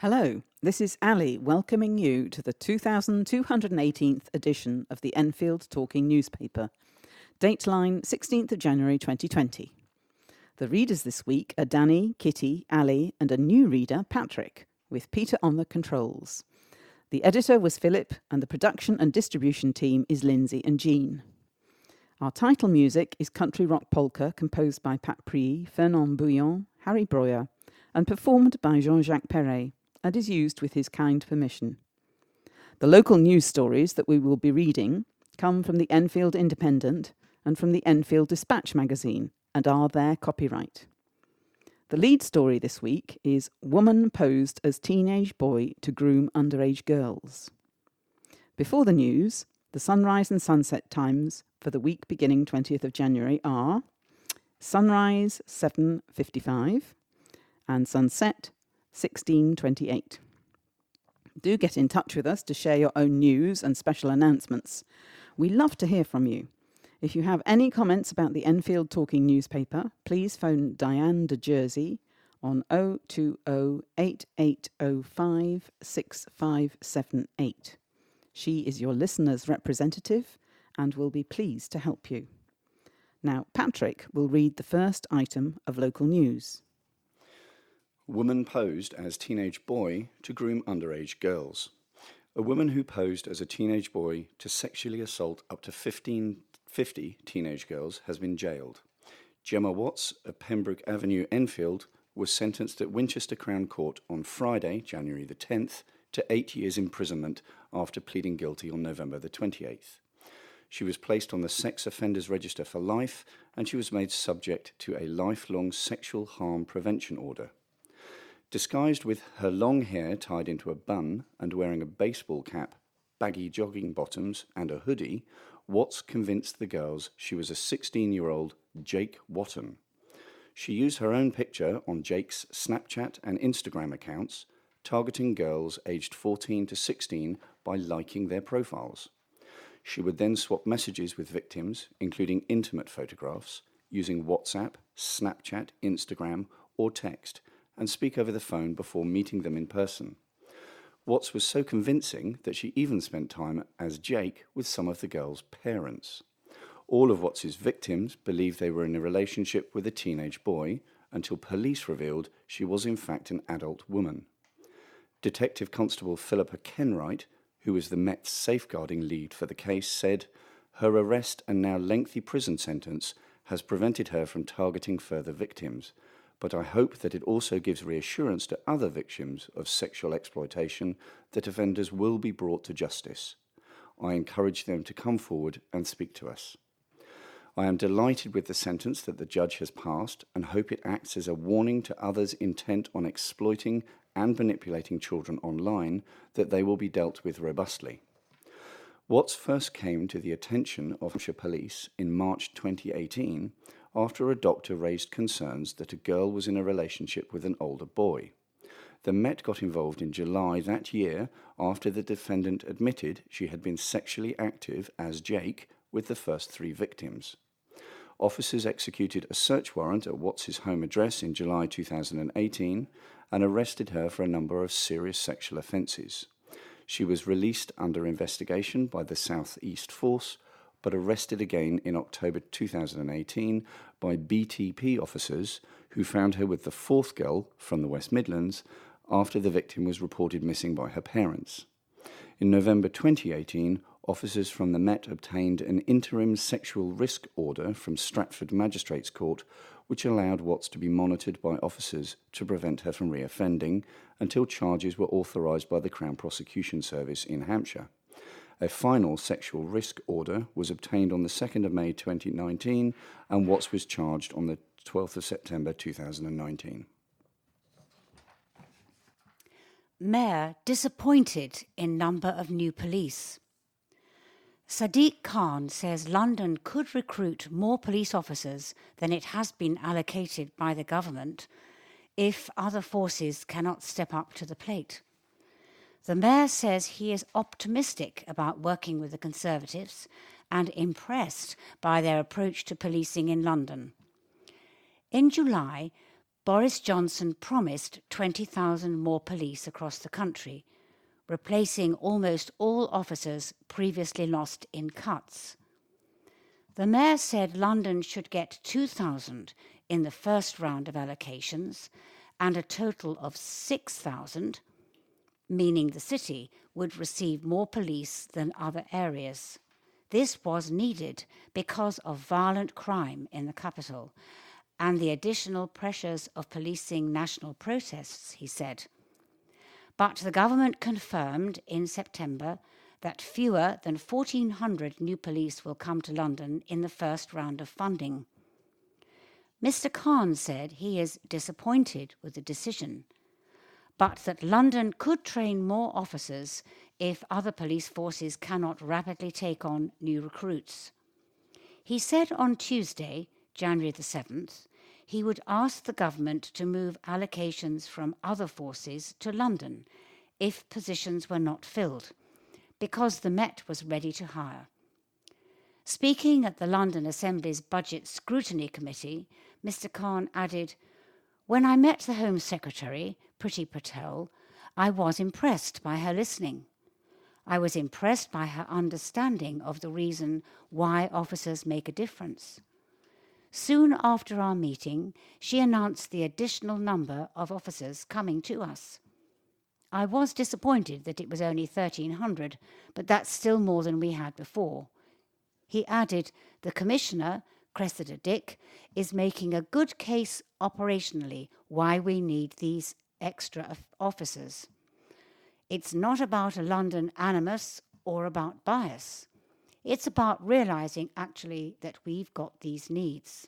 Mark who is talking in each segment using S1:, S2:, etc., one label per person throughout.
S1: Hello, this is Ali welcoming you to the 2218th edition of the Enfield Talking Newspaper, Dateline 16th of January 2020. The readers this week are Danny, Kitty, Ali and a new reader, Patrick, with Peter on the controls. The editor was Phillip and the production and distribution team is Lindsay and Jean. Our title music is Country Rock Polka composed by Pat Pree, Fernand Bouillon, Harry Breuer and performed by Jean-Jacques Perret, and is used with his kind permission. The local news stories that we will be reading come from the Enfield Independent and from the Enfield Dispatch magazine and are their copyright. The lead story this week is Woman Posed as Teenage Boy to Groom Underage Girls. Before the news, the sunrise and sunset times for the week beginning 20th of January are sunrise 7:55 and sunset 16:28. Do get in touch with us to share your own news and special announcements. We love to hear from you. If you have any comments about the Enfield Talking newspaper, please phone Diane de Jersey on 020-8805-6578. She is your listener's representative and will be pleased to help you. Now, Patrick will read the first item of local news.
S2: Woman posed as teenage boy to groom underage girls. A woman who posed as a teenage boy to sexually assault up to 50 teenage girls has been jailed. Gemma Watts of Pembroke Avenue, Enfield, was sentenced at Winchester Crown Court on Friday, January the 10th, to 8 years imprisonment after pleading guilty on November the 28th. She was placed on the sex offenders register for life and she was made subject to a lifelong sexual harm prevention order. Disguised with her long hair tied into a bun and wearing a baseball cap, baggy jogging bottoms and a hoodie, Watts convinced the girls she was a 16-year-old Jake Watton. She used her own picture on Jake's Snapchat and Instagram accounts, targeting girls aged 14 to 16 by liking their profiles. She would then swap messages with victims, including intimate photographs, using WhatsApp, Snapchat, Instagram, or text, and speak over the phone before meeting them in person. Watts was so convincing that she even spent time as Jake with some of the girls' parents. All of Watts's victims believed they were in a relationship with a teenage boy until police revealed she was in fact an adult woman. Detective Constable Phillip Kenwright, who was the Met's safeguarding lead for the case, said, "Her arrest and now lengthy prison sentence has prevented her from targeting further victims. But I hope that it also gives reassurance to other victims of sexual exploitation that offenders will be brought to justice. I encourage them to come forward and speak to us. I am delighted with the sentence that the judge has passed and hope it acts as a warning to others intent on exploiting and manipulating children online that they will be dealt with robustly." Watts first came to the attention of Hampshire Police in March 2018 after a doctor raised concerns that a girl was in a relationship with an older boy. The Met got involved in July that year after the defendant admitted she had been sexually active as Jake with the first 3 victims. Officers executed a search warrant at Watts' home address in July 2018 and arrested her for a number of serious sexual offences. She was released under investigation by the South East Force, but arrested again in October 2018 by BTP officers who found her with the 4th girl from the West Midlands after the victim was reported missing by her parents. In November 2018, officers from the Met obtained an interim sexual risk order from Stratford Magistrates Court, which allowed Watts to be monitored by officers to prevent her from reoffending until charges were authorised by the Crown Prosecution Service in Hampshire. A final sexual risk order was obtained on the 2nd of May 2019 and Watts was charged on the 12th of September 2019.
S3: Mayor disappointed in number of new police. Sadiq Khan says London could recruit more police officers than it has been allocated by the government if other forces cannot step up to the plate. The mayor says he is optimistic about working with the Conservatives and impressed by their approach to policing in London. In July, Boris Johnson promised 20,000 more police across the country, replacing almost all officers previously lost in cuts. The mayor said London should get 2,000 in the first round of allocations and a total of 6,000, meaning the city would receive more police than other areas. This was needed because of violent crime in the capital and the additional pressures of policing national protests, he said. But the government confirmed in September that fewer than 1,400 new police will come to London in the first round of funding. Mr. Khan said he is disappointed with the decision, but that London could train more officers if other police forces cannot rapidly take on new recruits. He said on Tuesday, January the 7th, he would ask the government to move allocations from other forces to London if positions were not filled, because the Met was ready to hire. Speaking at the London Assembly's Budget Scrutiny Committee, Mr. Khan added, "When I met the Home Secretary, Priti Patel, I was impressed by her listening. I was impressed by her understanding of the reason why officers make a difference. Soon after our meeting, she announced the additional number of officers coming to us. I was disappointed that it was only 1,300, but that's still more than we had before." He added, "The Commissioner, Cressida Dick, is making a good case operationally why we need these extra officers. It's not about a London animus or about bias. It's about realising actually that we've got these needs."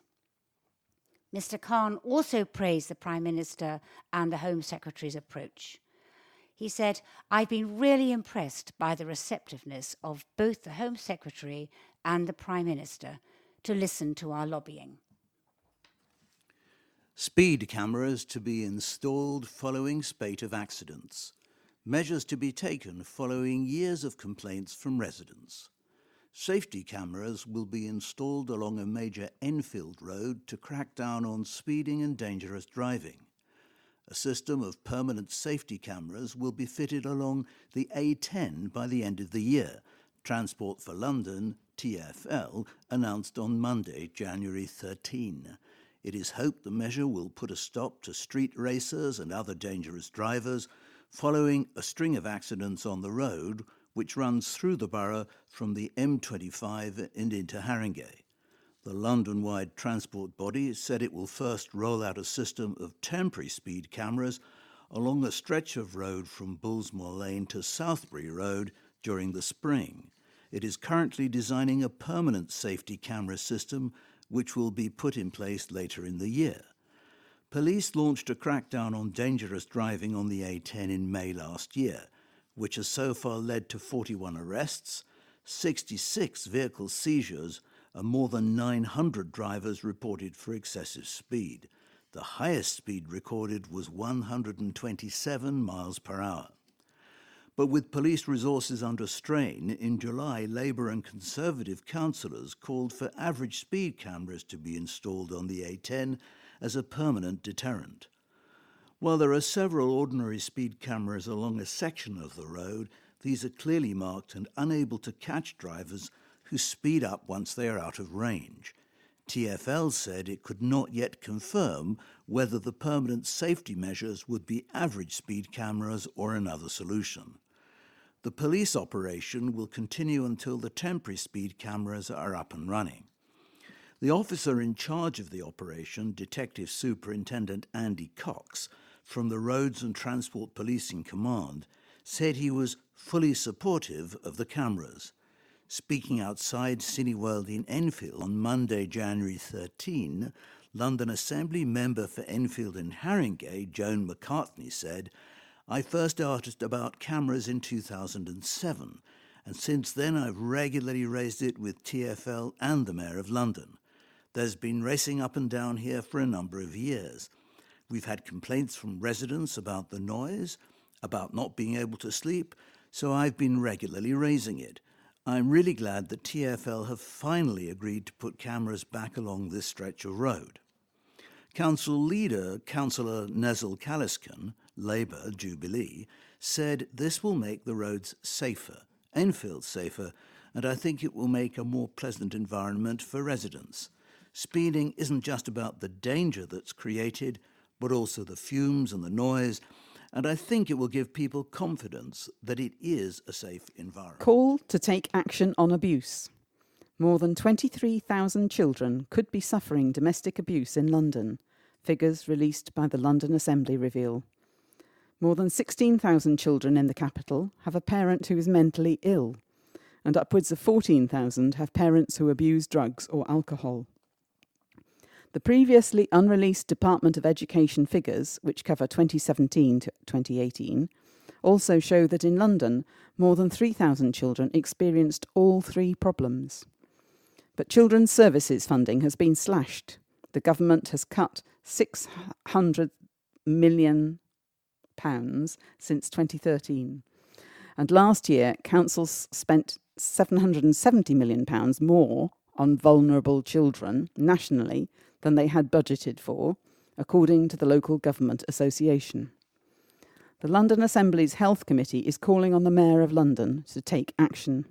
S3: Mr. Khan also praised the Prime Minister and the Home Secretary's approach. He said, "I've been really impressed by the receptiveness of both the Home Secretary and the Prime Minister to listen to our lobbying."
S4: Speed cameras to be installed following spate of accidents. Measures to be taken following years of complaints from residents. Safety cameras will be installed along a major Enfield road to crack down on speeding and dangerous driving. A system of permanent safety cameras will be fitted along the A10 by the end of the year, Transport for London, TfL, announced on Monday, January 13. It is hoped the measure will put a stop to street racers and other dangerous drivers following a string of accidents on the road which runs through the borough from the M25 and into Haringey. The London-wide transport body said it will first roll out a system of temporary speed cameras along a stretch of road from Bullsmore Lane to Southbury Road during the spring. It is currently designing a permanent safety camera system which will be put in place later in the year. Police launched a crackdown on dangerous driving on the A10 in May last year, which has so far led to 41 arrests, 66 vehicle seizures, and more than 900 drivers reported for excessive speed. The highest speed recorded was 127 miles per hour. But with police resources under strain, in July, Labour and Conservative councillors called for average speed cameras to be installed on the A10 as a permanent deterrent. While there are several ordinary speed cameras along a section of the road, these are clearly marked and unable to catch drivers who speed up once they are out of range. TfL said it could not yet confirm whether the permanent safety measures would be average speed cameras or another solution. The police operation will continue until the temporary speed cameras are up and running. The officer in charge of the operation, Detective Superintendent Andy Cox, from the Roads and Transport Policing Command, said he was fully supportive of the cameras. Speaking outside Cineworld in Enfield on Monday, January 13, London Assembly member for Enfield and Haringey, Joan McCartney, said, "I first asked about cameras in 2007, and since then I've regularly raised it with TfL and the Mayor of London. There's been racing up and down here for a number of years. We've had complaints from residents about the noise, about not being able to sleep, so I've been regularly raising it. I'm really glad that TfL have finally agreed to put cameras back along this stretch of road." Council leader, Councillor Nezel-Kaliskan, Labour, Jubilee, said this will make the roads safer, Enfield safer, and I think it will make a more pleasant environment for residents. Speeding isn't just about the danger that's created, but also the fumes and the noise, and I think it will give people confidence that it is a safe environment.
S1: Call to take action on abuse. More than 23,000 children could be suffering domestic abuse in London, figures released by the London Assembly reveal. More than 16,000 children in the capital have a parent who is mentally ill, and upwards of 14,000 have parents who abuse drugs or alcohol. The previously unreleased Department of Education figures, which cover 2017 to 2018, also show that in London, more than 3,000 children experienced all three problems. But children's services funding has been slashed. The government has cut £600 million since 2013. And last year, councils spent £770 million more on vulnerable children nationally than they had budgeted for, according to the Local Government Association. The London Assembly's Health Committee is calling on the Mayor of London to take action.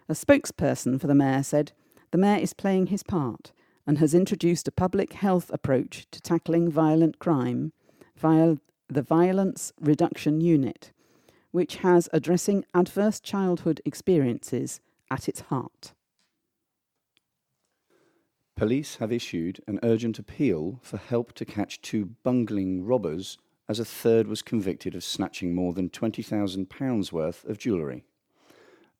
S1: A spokesperson for the Mayor said, "The Mayor is playing his part and has introduced a public health approach to tackling violent crime via the Violence Reduction Unit, which has addressing adverse childhood experiences at its heart."
S2: Police have issued an urgent appeal for help to catch two bungling robbers, as a third was convicted of snatching more than £20,000 worth of jewellery.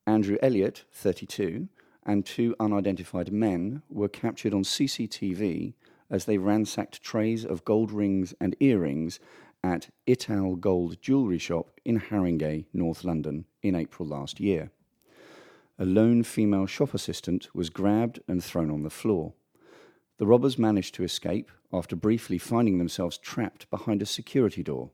S2: Andrew Elliott, 32, and two unidentified men were captured on CCTV as they ransacked trays of gold rings and earrings at Ital Gold Jewellery Shop in Haringey, North London, in April last year. A lone female shop assistant was grabbed and thrown on the floor. The robbers managed to escape after briefly finding themselves trapped behind a security door.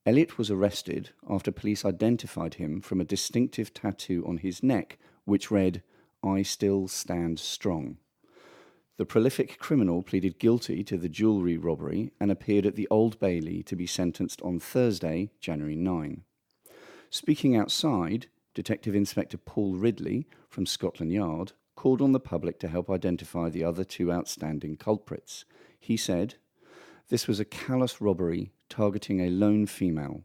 S2: Elliott was arrested after police identified him from a distinctive tattoo on his neck, which read, "I still stand strong." The prolific criminal pleaded guilty to the jewellery robbery and appeared at the Old Bailey to be sentenced on Thursday, January 9. Speaking outside, Detective Inspector Paul Ridley from Scotland Yard called on the public to help identify the other two outstanding culprits. He said, "This was a callous robbery targeting a lone female.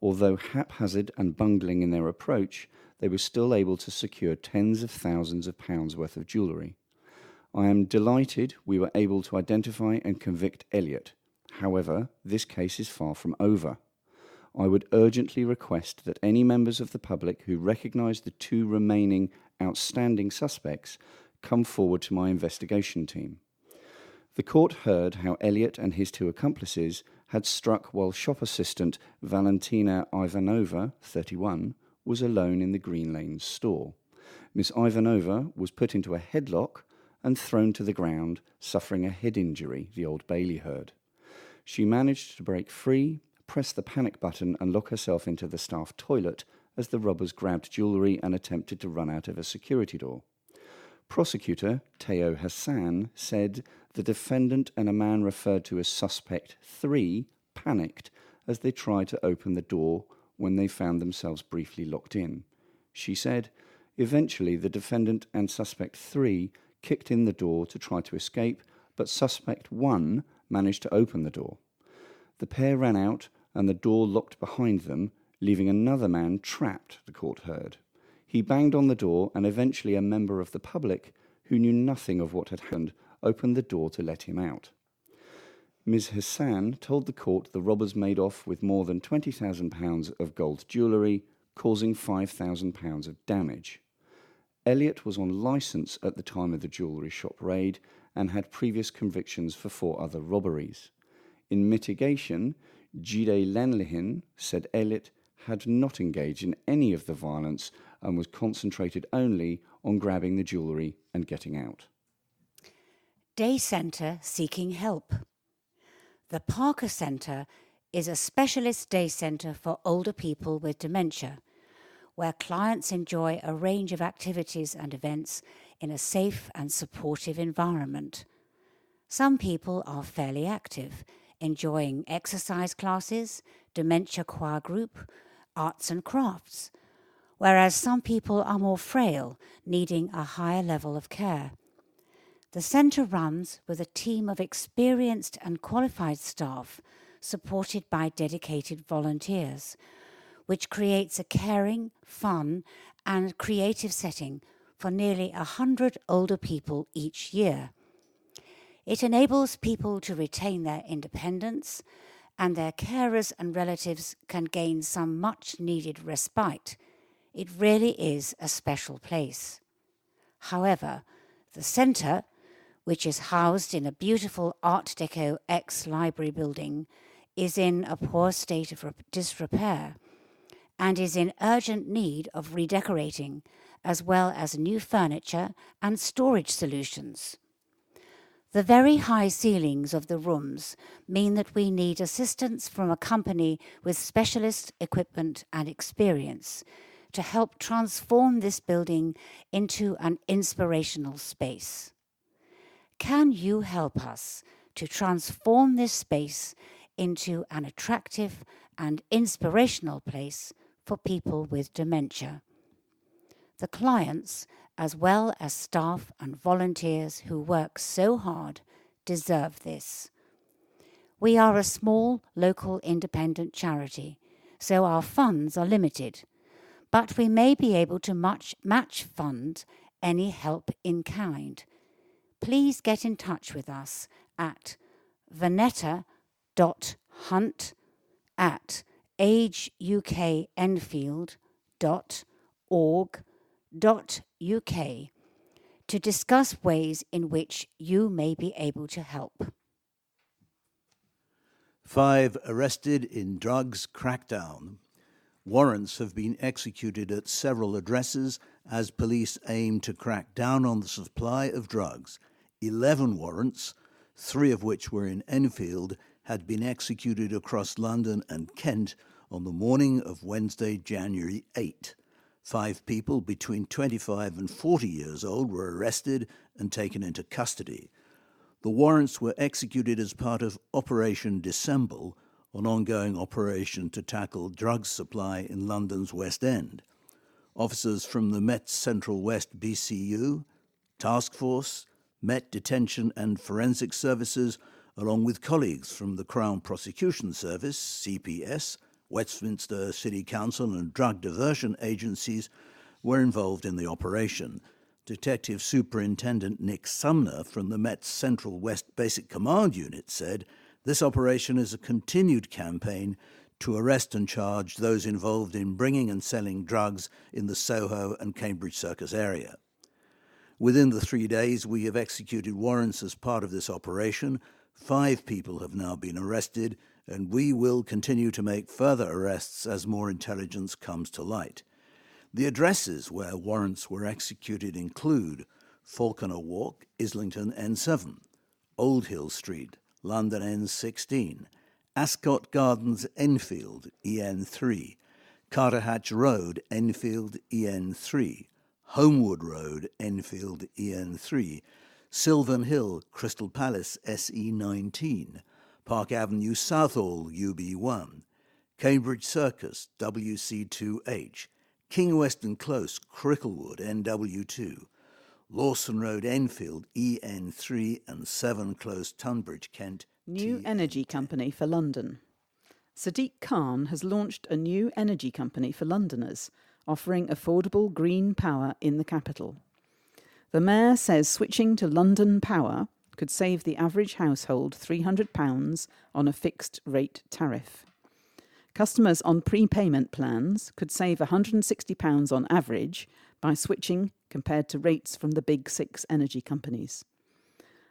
S2: Although haphazard and bungling in their approach, they were still able to secure tens of thousands of pounds worth of jewellery. I am delighted we were able to identify and convict Elliott. However, this case is far from over. I would urgently request that any members of the public who recognise the two remaining outstanding suspects come forward to my investigation team." The court heard how Elliott and his two accomplices had struck while shop assistant Valentina Ivanova, 31, was alone in the Green Lanes store. Miss Ivanova was put into a headlock and thrown to the ground, suffering a head injury, the Old Bailey heard. She managed to break free, press the panic button and lock herself into the staff toilet as the robbers grabbed jewellery and attempted to run out of a security door. Prosecutor Teo Hassan said the defendant and a man referred to as Suspect 3 panicked as they tried to open the door when they found themselves briefly locked in. She said, eventually the defendant and Suspect 3 kicked in the door to try to escape, but Suspect 1 managed to open the door. The pair ran out and the door locked behind them, leaving another man trapped, the court heard. He banged on the door and eventually a member of the public, who knew nothing of what had happened, opened the door to let him out. Ms. Hassan told the court the robbers made off with more than £20,000 of gold jewellery, causing £5,000 of damage. Elliott was on licence at the time of the jewellery shop raid and had previous convictions for 4 other robberies. In mitigation, Jide Lenlihin said Elliott had not engaged in any of the violence and was concentrated only on grabbing the jewellery and getting out.
S3: Day Centre seeking help. The Parker Centre is a specialist day centre for older people with dementia, where clients enjoy a range of activities and events in a safe and supportive environment. Some people are fairly active, enjoying exercise classes, dementia choir group, arts and crafts, whereas some people are more frail, needing a higher level of care. The centre runs with a team of experienced and qualified staff, supported by dedicated volunteers, which creates a caring, fun and creative setting for nearly 100 older people each year. It enables people to retain their independence, and their carers and relatives can gain some much-needed respite. It really is a special place. However, the centre, which is housed in a beautiful Art Deco ex-library building, is in a poor state of disrepair and is in urgent need of redecorating, as well as new furniture and storage solutions. The very high ceilings of the rooms mean that we need assistance from a company with specialist equipment and experience to help transform this building into an inspirational space. Can you help us to transform this space into an attractive and inspirational place for people with dementia? The clients, as well as staff and volunteers who work so hard, deserve this. We are a small, local independent charity, so our funds are limited, but we may be able to match fund any help in kind. Please get in touch with us at vanetta.hunt@ageUKenfield.org.uk to discuss ways in which you may be able to help.
S4: 5 arrested in drugs crackdown. Warrants have been executed at several addresses as police aim to crack down on the supply of drugs. 11 warrants, 3 of which were in Enfield, had been executed across London and Kent on the morning of Wednesday, January 8. 5 people between 25 and 40 years old were arrested and taken into custody. The warrants were executed as part of Operation Dissemble, an ongoing operation to tackle drug supply in London's West End. Officers from the Met Central West BCU, Task Force, Met Detention and Forensic Services, along with colleagues from the Crown Prosecution Service, CPS, Westminster City Council and drug diversion agencies, were involved in the operation. Detective Superintendent Nick Sumner from the Met's Central West Basic Command Unit said, "This operation is a continued campaign to arrest and charge those involved in bringing and selling drugs in the Soho and Cambridge Circus area." Within the 3 days, we have executed warrants as part of this operation. 5 people have now been arrested, and we will continue to make further arrests as more intelligence comes to light. The addresses where warrants were executed include Falconer Walk, Islington N7, Old Hill Street, London N16, Ascot Gardens, Enfield, EN3, Carterhatch Road, Enfield, EN3, Homewood Road, Enfield, EN3, Sylvan Hill, Crystal Palace, SE19, Park Avenue, Southall, UB1, Cambridge Circus, WC2H, King Weston Close, Cricklewood, NW2, Lawson Road, Enfield, EN3, and 7 Close, Tunbridge, Kent.
S1: New energy company for London. Sadiq Khan has launched a new energy company for Londoners, offering affordable green power in the capital. The mayor says switching to London Power could save the average household £300 on a fixed-rate tariff. Customers on prepayment plans could save £160 on average by switching compared to rates from the big 6 energy companies.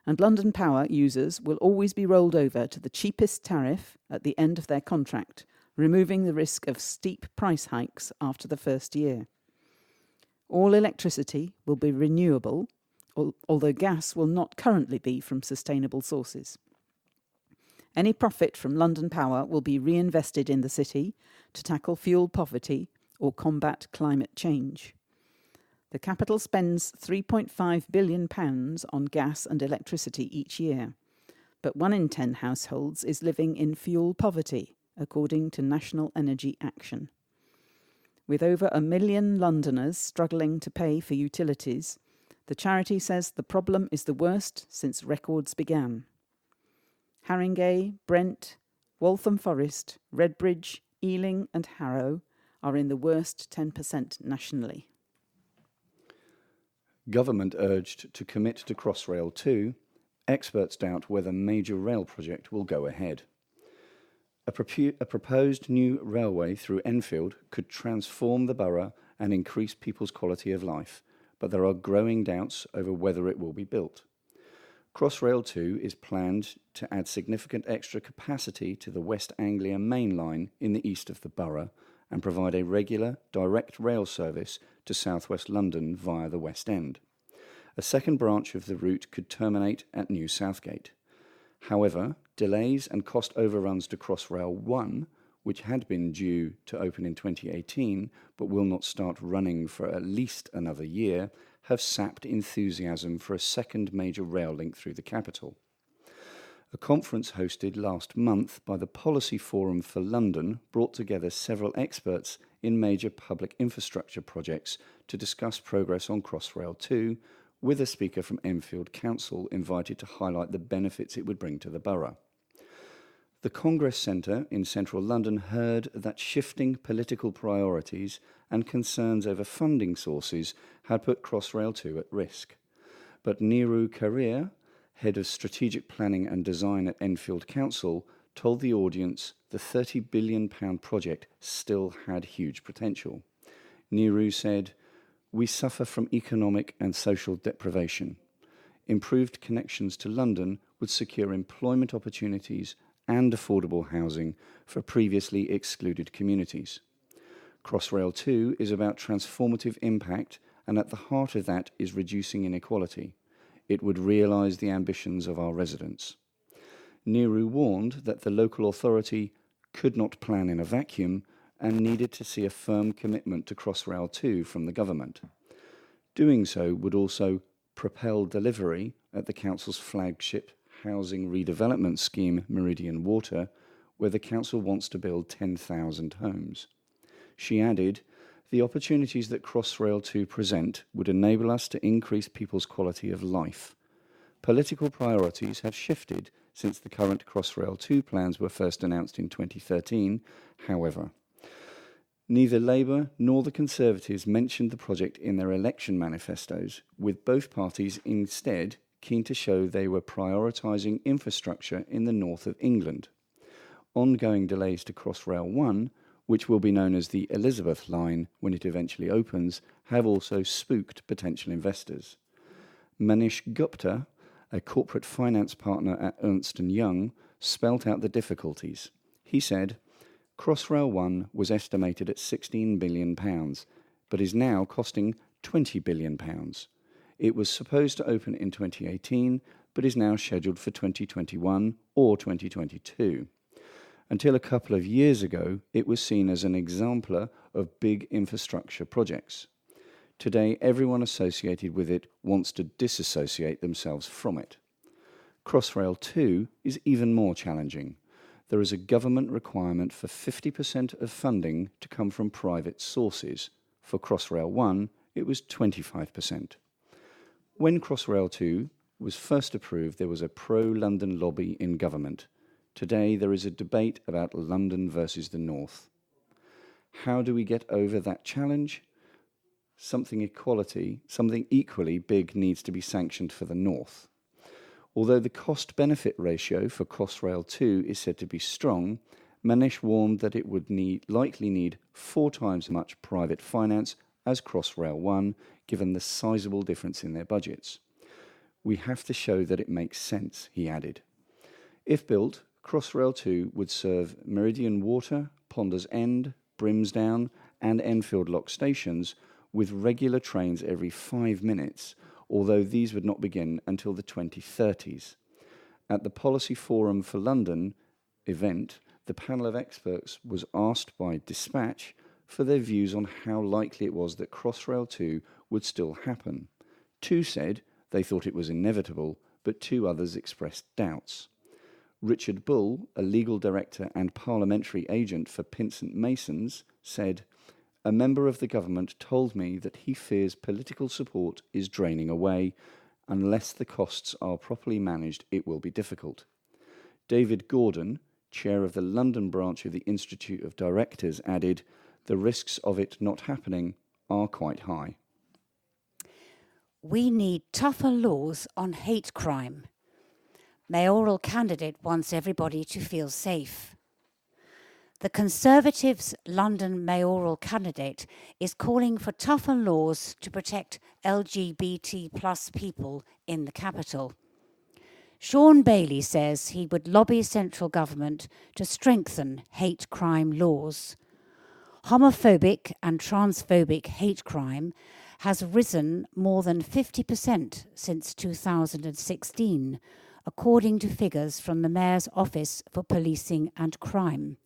S1: And London Power users will always be rolled over to the cheapest tariff at the end of their contract, removing the risk of steep price hikes after the first year. All electricity will be renewable, although gas will not currently be from sustainable sources. Any profit from London Power will be reinvested in the city to tackle fuel poverty or combat climate change. The capital spends £3.5 billion on gas and electricity each year, but 1 in 10 households is living in fuel poverty, according to National Energy Action. With over 1 million Londoners struggling to pay for utilities, the charity says the problem is the worst since records began. Haringey, Brent, Waltham Forest, Redbridge, Ealing and Harrow are in the worst 10% nationally.
S2: Government urged to commit to Crossrail 2. Experts doubt whether major rail project will go ahead. A proposed new railway through Enfield could transform the borough and increase people's quality of life, but there are growing doubts over whether it will be built. Crossrail 2 is planned to add significant extra capacity to the West Anglia main line in the east of the borough and provide a regular, direct rail service to southwest London via the West End. A second branch of the route could terminate at New Southgate. However, delays and cost overruns to Crossrail 1, which had been due to open in 2018 but will not start running for at least another year, have sapped enthusiasm for a second major rail link through the capital. A conference hosted last month by the Policy Forum for London brought together several experts in major public infrastructure projects to discuss progress on Crossrail 2, with a speaker from Enfield Council invited to highlight the benefits it would bring to the borough. The Congress Centre in central London heard that shifting political priorities and concerns over funding sources had put Crossrail 2 at risk. But Neeru Karir, head of strategic planning and design at Enfield Council, told the audience the £30 billion project still had huge potential. Neeru said, "We suffer from economic and social deprivation. Improved connections to London would secure employment opportunities and affordable housing for previously excluded communities. Crossrail 2 is about transformative impact, and at the heart of that is reducing inequality. It would realise the ambitions of our residents." Neeru warned that the local authority could not plan in a vacuum and needed to see a firm commitment to Crossrail 2 from the government. Doing so would also propel delivery at the council's flagship housing redevelopment scheme, Meridian Water, where the council wants to build 10,000 homes. She added, "The opportunities that Crossrail 2 present would enable us to increase people's quality of life. Political priorities have shifted since the current Crossrail 2 plans were first announced in 2013, however. Neither Labour nor the Conservatives mentioned the project in their election manifestos, with both parties instead keen to show they were prioritising infrastructure in the north of England. Ongoing delays to Crossrail 1, which will be known as the Elizabeth Line when it eventually opens, have also spooked potential investors. Manish Gupta, a corporate finance partner at Ernst & Young, spelt out the difficulties. He said, "Crossrail 1 was estimated at £16 billion, but is now costing £20 billion. It was supposed to open in 2018, but is now scheduled for 2021 or 2022. Until a couple of years ago, it was seen as an exemplar of big infrastructure projects. Today, everyone associated with it wants to disassociate themselves from it. Crossrail 2 is even more challenging. There is a government requirement for 50% of funding to come from private sources. For Crossrail 1, it was 25%. When Crossrail 2 was first approved, there was a pro-London lobby in government. Today, there is a debate about London versus the North. How do we get over that challenge? Something equally big needs to be sanctioned for the North. Although the cost-benefit ratio for Crossrail 2 is said to be strong, Manish warned that it would likely need 4 times as much private finance as Crossrail 1, given the sizable difference in their budgets. "We have to show that it makes sense," he added. If built, Crossrail 2 would serve Meridian Water, Ponders End, Brimsdown and Enfield Lock stations with regular trains every 5 minutes, although these would not begin until the 2030s. At the Policy Forum for London event, the panel of experts was asked by Dispatch for their views on how likely it was that Crossrail 2 would still happen. 2 said they thought it was inevitable, but 2 others expressed doubts. Richard Bull, a legal director and parliamentary agent for Pinsent Masons, said, "A member of the government told me that he fears political support is draining away. Unless the costs are properly managed, it will be difficult." David Gordon, chair of the London branch of the Institute of Directors, added, "The risks of it not happening are quite high."
S3: We need tougher laws on hate crime. Mayoral candidate wants everybody to feel safe. The Conservatives' London mayoral candidate is calling for tougher laws to protect LGBT plus people in the capital. Sean Bailey says he would lobby central government to strengthen hate crime laws. Homophobic and transphobic hate crime has risen more than 50% since 2016, according to figures from the Mayor's Office for Policing and Crime.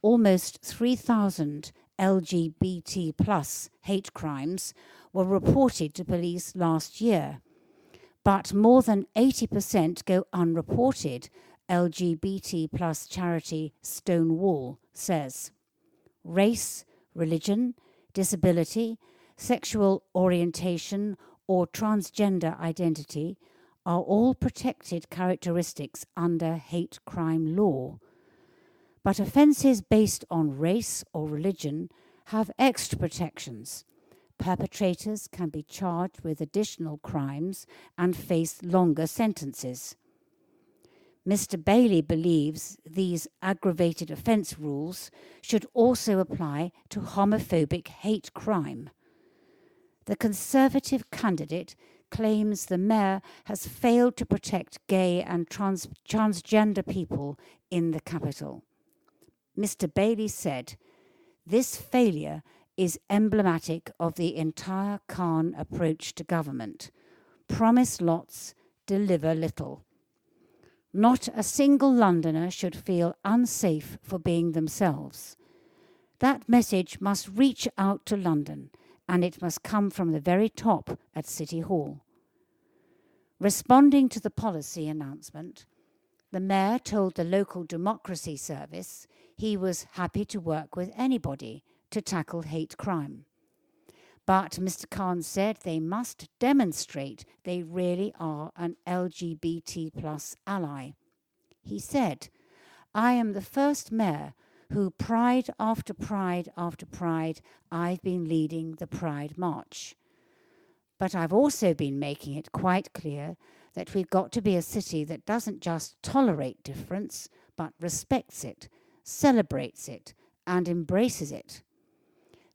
S3: Almost 3,000 LGBT plus hate crimes were reported to police last year, but more than 80% go unreported, LGBT plus charity Stonewall says. Race, religion, disability, sexual orientation, or transgender identity are all protected characteristics under hate crime law. But offences based on race or religion have extra protections. Perpetrators can be charged with additional crimes and face longer sentences. Mr. Bailey believes these aggravated offence rules should also apply to homophobic hate crime. The Conservative candidate claims the Mayor has failed to protect gay and transgender people in the capital. Mr. Bailey said, "This failure is emblematic of the entire Khan approach to government. Promise lots, deliver little. Not a single Londoner should feel unsafe for being themselves. That message must reach out to London, and it must come from the very top at City Hall." Responding to the policy announcement, the Mayor told the local democracy service he was happy to work with anybody to tackle hate crime. But Mr. Khan said they must demonstrate they really are an LGBT plus ally. He said, "I am the first Mayor who pride after pride after pride I've been leading the Pride March. But I've also been making it quite clear that we've got to be a city that doesn't just tolerate difference, but respects it, celebrates it, and embraces it.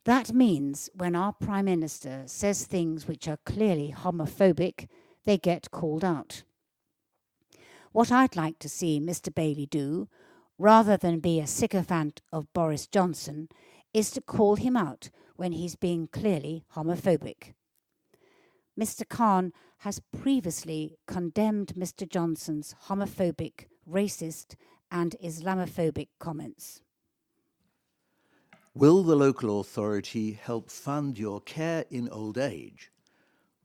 S3: That means when our Prime Minister says things which are clearly homophobic, they get called out." What I'd like to see Mr. Bailey do, rather than be a sycophant of Boris Johnson, is to call him out when he's being clearly homophobic. Mr. Khan has previously condemned Mr. Johnson's homophobic, racist, and Islamophobic comments.
S4: Will the local authority help fund your care in old age?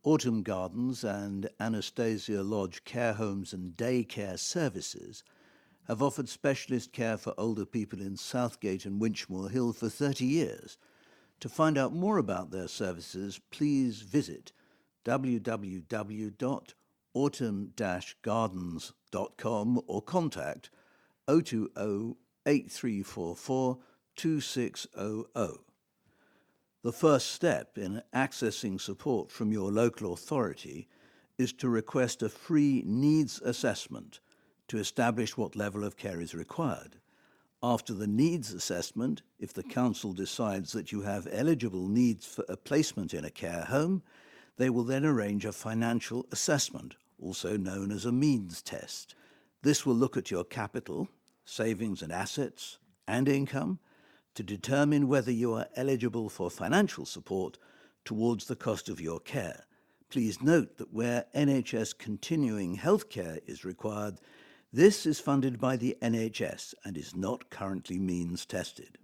S4: Autumn Gardens and Anastasia Lodge care homes and day care services have offered specialist care for older people in Southgate and Winchmore Hill for 30 years. To find out more about their services, please visit www.autumn-gardens.com or contact 020 8344 2600. The first step in accessing support from your local authority is to request a free needs assessment to establish what level of care is required. After the needs assessment, if the council decides that you have eligible needs for a placement in a care home, they will then arrange a financial assessment, also known as a means test. This will look at your capital, savings and assets, and income to determine whether you are eligible for financial support towards the cost of your care. Please note that where NHS continuing healthcare is required, this is funded by the NHS and is not currently means tested.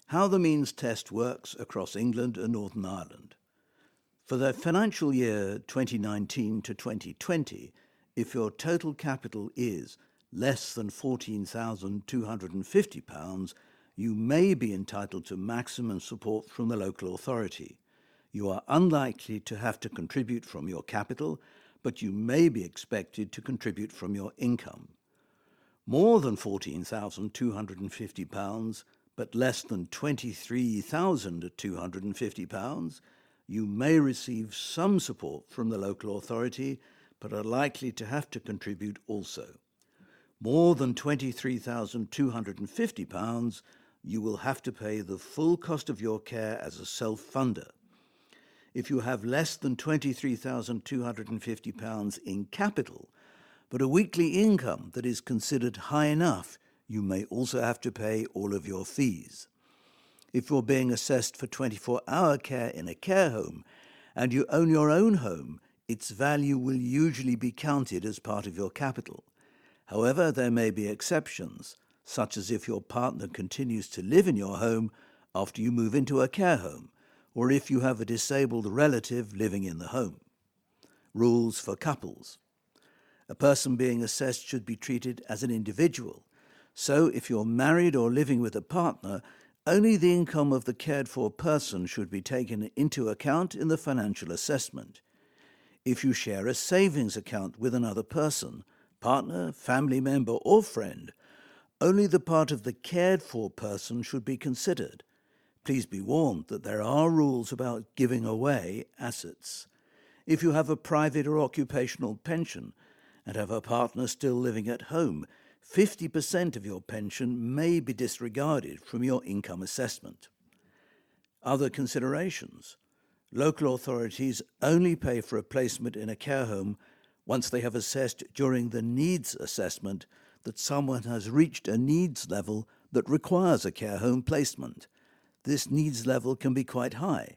S4: How the means test works across England and Northern Ireland. For the financial year 2019 to 2020, If your total capital is less than £14,250, you may be entitled to maximum support from the local authority. You are unlikely to have to contribute from your capital, but you may be expected to contribute from your income. More than £14,250, but less than £23,250, you may receive some support from the local authority, but are likely to have to contribute also. More than £23,250, you will have to pay the full cost of your care as a self-funder. If you have less than £23,250 in capital, but a weekly income that is considered high enough, you may also have to pay all of your fees. If you're being assessed for 24-hour care in a care home and you own your own home, its value will usually be counted as part of your capital. However, there may be exceptions, such as if your partner continues to live in your home after you move into a care home, or if you have a disabled relative living in the home. Rules for couples. A person being assessed should be treated as an individual. So if you're married or living with a partner, only the income of the cared-for person should be taken into account in the financial assessment. If you share a savings account with another person, partner, family member or friend, only the part of the cared-for person should be considered. Please be warned that there are rules about giving away assets. If you have a private or occupational pension and have a partner still living at home, 50% of your pension may be disregarded from your income assessment. Other considerations. Local authorities only pay for a placement in a care home once they have assessed during the needs assessment that someone has reached a needs level that requires a care home placement. This needs level can be quite high.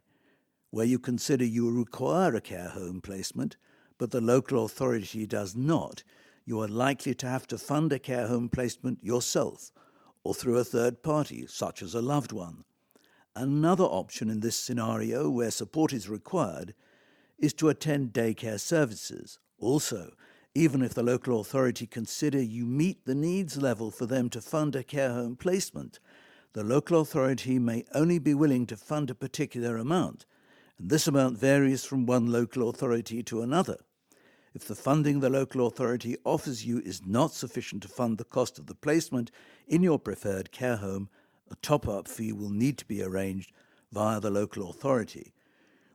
S4: Where you consider you require a care home placement, but the local authority does not, you are likely to have to fund a care home placement yourself or through a third party, such as a loved one. Another option in this scenario where support is required is to attend daycare services. Also, even if the local authority consider you meet the needs level for them to fund a care home placement, the local authority may only be willing to fund a particular amount, and this amount varies from one local authority to another. If the funding the local authority offers you is not sufficient to fund the cost of the placement in your preferred care home, a top-up fee will need to be arranged via the local authority.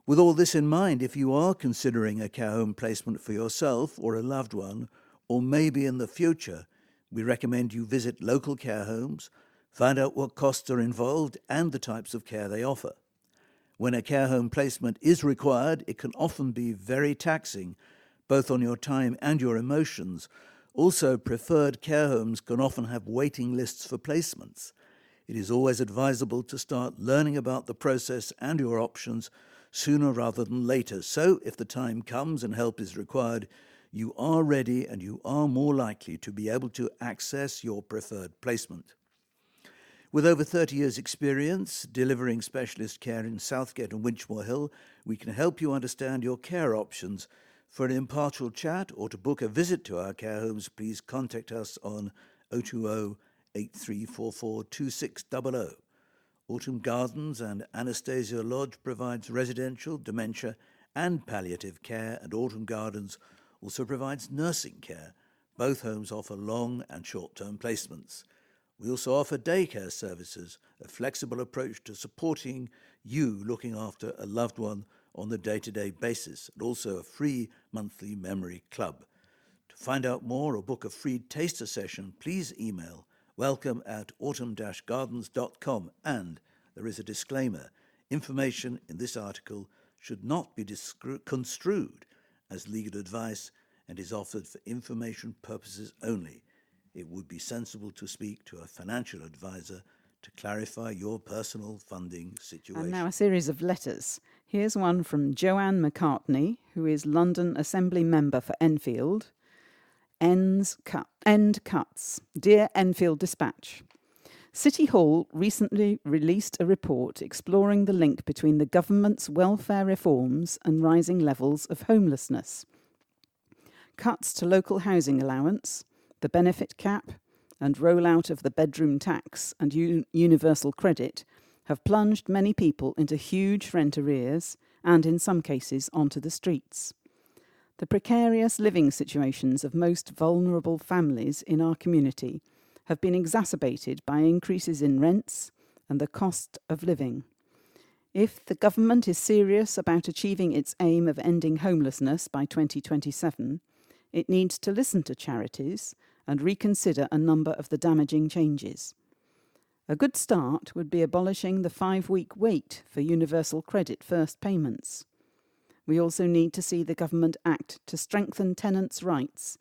S4: With all this in mind, if you are considering a care home placement for yourself or a loved one, or maybe in the future, we recommend you visit local care homes, find out what costs are involved and the types of care they offer. When a care home placement is required, it can often be very taxing, both on your time and your emotions. Also, preferred care homes can often have waiting lists for placements. It is always advisable to start learning about the process and your options sooner rather than later, so if the time comes and help is required, you are ready and you are more likely to be able to access your preferred placement. With over 30 years' experience delivering specialist care in Southgate and Winchmore Hill, we can help you understand your care options. For an impartial chat or to book a visit to our care homes, please contact us on 020 8344 2600. Autumn Gardens and Anastasia Lodge provides residential, dementia and palliative care, and Autumn Gardens also provides nursing care. Both homes offer long and short-term placements. We also offer daycare services, a flexible approach to supporting you looking after a loved one on the day-to-day basis, and also a free monthly memory club. To find out more or book a free taster session, please email welcome@autumn-gardens.com. And there is a disclaimer. Information in this article should not be construed as legal advice and is offered for information purposes only. It would be sensible to speak to a financial advisor to clarify your personal funding situation.
S1: And now a series of letters. Here's one from Joanne McCartney, who is London Assembly Member for Enfield. End cuts. Dear Enfield Dispatch, City Hall recently released a report exploring the link between the government's welfare reforms and rising levels of homelessness. Cuts to local housing allowance, the benefit cap, and rollout of the bedroom tax and universal credit have plunged many people into huge rent arrears and, in some cases, onto the streets. The precarious living situations of most vulnerable families in our community have been exacerbated by increases in rents and the cost of living. If the government is serious about achieving its aim of ending homelessness by 2027, it needs to listen to charities and reconsider a number of the damaging changes. A good start would be abolishing the 5-week wait for universal credit first payments. We also need to see the government act to strengthen tenants' rights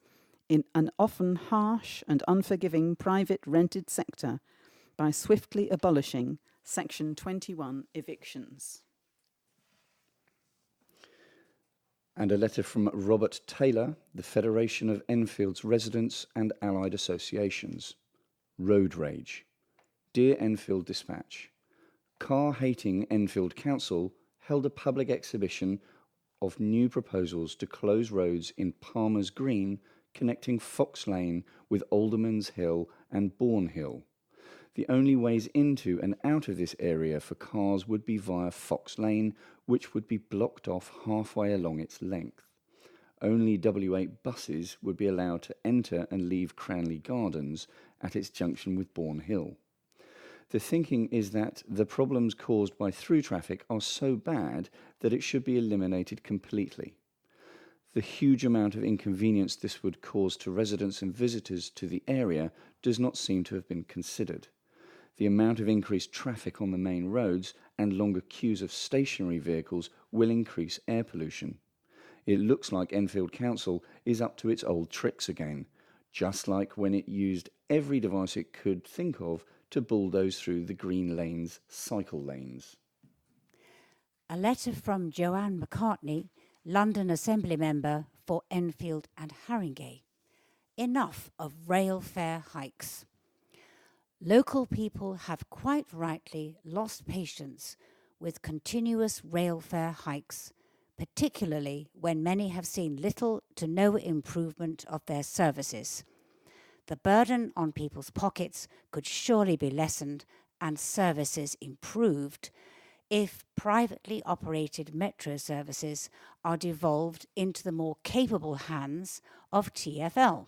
S1: in an often harsh and unforgiving private rented sector by swiftly abolishing Section 21 evictions.
S2: And a letter from Robert Taylor, the Federation of Enfield's Residents and Allied Associations. Road Rage. Dear Enfield Dispatch, car-hating Enfield Council held a public exhibition of new proposals to close roads in Palmer's Green connecting Fox Lane with Alderman's Hill and Bourne Hill. The only ways into and out of this area for cars would be via Fox Lane, which would be blocked off halfway along its length. Only W8 buses would be allowed to enter and leave Cranley Gardens at its junction with Bourne Hill. The thinking is that the problems caused by through traffic are so bad that it should be eliminated completely. The huge amount of inconvenience this would cause to residents and visitors to the area does not seem to have been considered. The amount of increased traffic on the main roads and longer queues of stationary vehicles will increase air pollution. It looks like Enfield Council is up to its old tricks again, just like when it used every device it could think of to bulldoze through the green lanes, cycle lanes.
S3: A letter from Joanne McCartney, London Assembly Member for Enfield and Haringey. Enough of rail fare hikes. Local people have quite rightly lost patience with continuous rail fare hikes, particularly when many have seen little to no improvement of their services. The burden on people's pockets could surely be lessened and services improved if privately operated metro services are devolved into the more capable hands of TfL.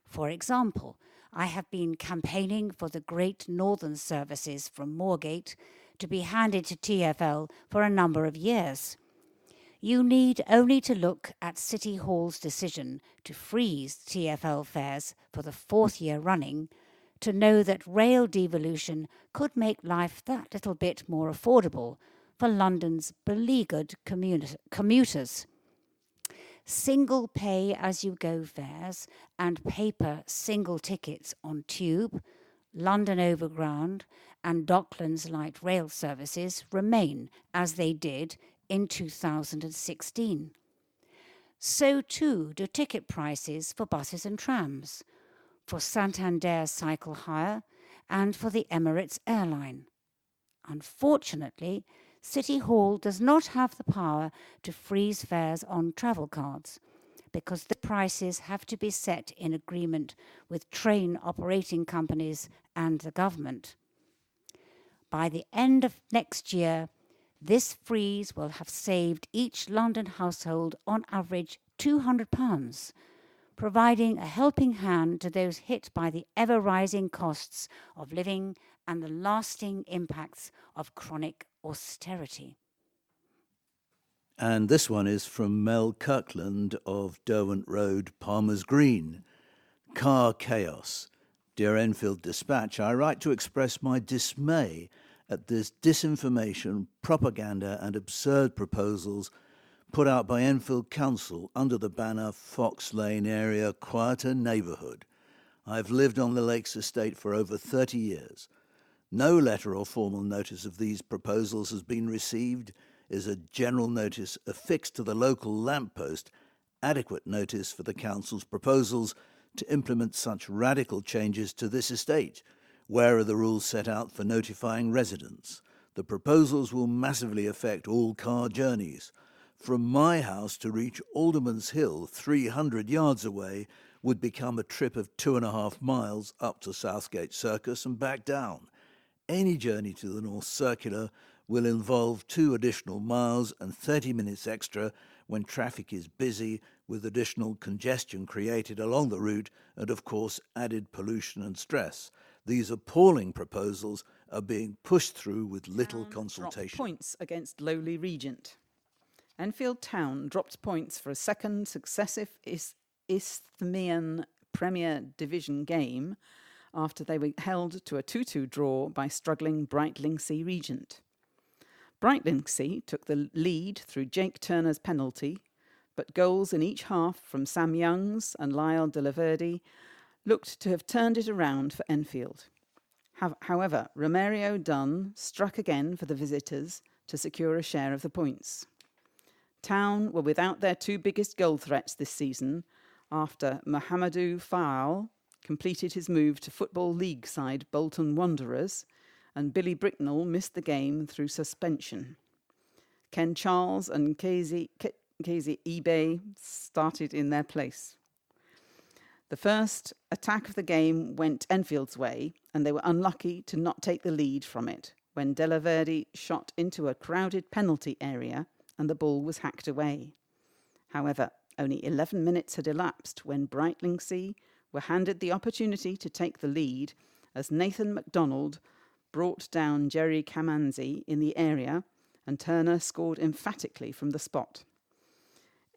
S3: For example, I have been campaigning for the Great Northern services from Moorgate to be handed to TfL for a number of years. You need only to look at City Hall's decision to freeze TfL fares for the 4th year running to know that rail devolution could make life that little bit more affordable for London's beleaguered commuters. Single pay-as-you-go fares and paper single tickets on Tube, London Overground and Docklands Light Rail services remain as they did in 2016. So too do ticket prices for buses and trams, for Santander Cycle Hire and for the Emirates airline. Unfortunately, City Hall does not have the power to freeze fares on travel cards because the prices have to be set in agreement with train operating companies and the government. By the end of next year, this freeze will have saved each London household on average £200, providing a helping hand to those hit by the ever-rising costs of living and the lasting impacts of chronic austerity.
S4: And this one is from Mel Kirkland of Derwent Road, Palmer's Green. Car chaos. Dear Enfield Dispatch, I write to express my dismay at this disinformation, propaganda and absurd proposals put out by Enfield Council under the banner Fox Lane Area Quieter Neighbourhood. I've lived on the Lakes Estate for over 30 years. No letter or formal notice of these proposals has been received. Is a general notice affixed to the local lamppost adequate notice for the Council's proposals to implement such radical changes to this estate? Where are the rules set out for notifying residents? The proposals will massively affect all car journeys. From my house to reach Alderman's Hill, 300 yards away, would become a trip of 2.5 miles up to Southgate Circus and back down. Any journey to the North Circular will involve 2 additional miles and 30 minutes extra when traffic is busy, with additional congestion created along the route and, of course, added pollution and stress. These appalling proposals are being pushed through with little consultation.
S1: Points against lowly Regent. Enfield Town dropped points for a second successive Isthmian Premier Division game after they were held to a 2-2 draw by struggling Brightlingsea Regent. Brightlingsea took the lead through Jake Turner's penalty, but goals in each half from Sam Youngs and Lyle de la Verde looked to have turned it around for Enfield. However, Romario Dunn struck again for the visitors to secure a share of the points. Town were without their 2 biggest goal threats this season after Mohamedou Faal completed his move to Football League side Bolton Wanderers and Billy Bricknell missed the game through suspension. Ken Charles and Casey eBay started in their place. The first attack of the game went Enfield's way, and they were unlucky to not take the lead from it when De La Verde shot into a crowded penalty area and the ball was hacked away. However, only 11 minutes had elapsed when Brightlingsea were handed the opportunity to take the lead as Nathan MacDonald brought down Jerry Kamanzi in the area and Turner scored emphatically from the spot.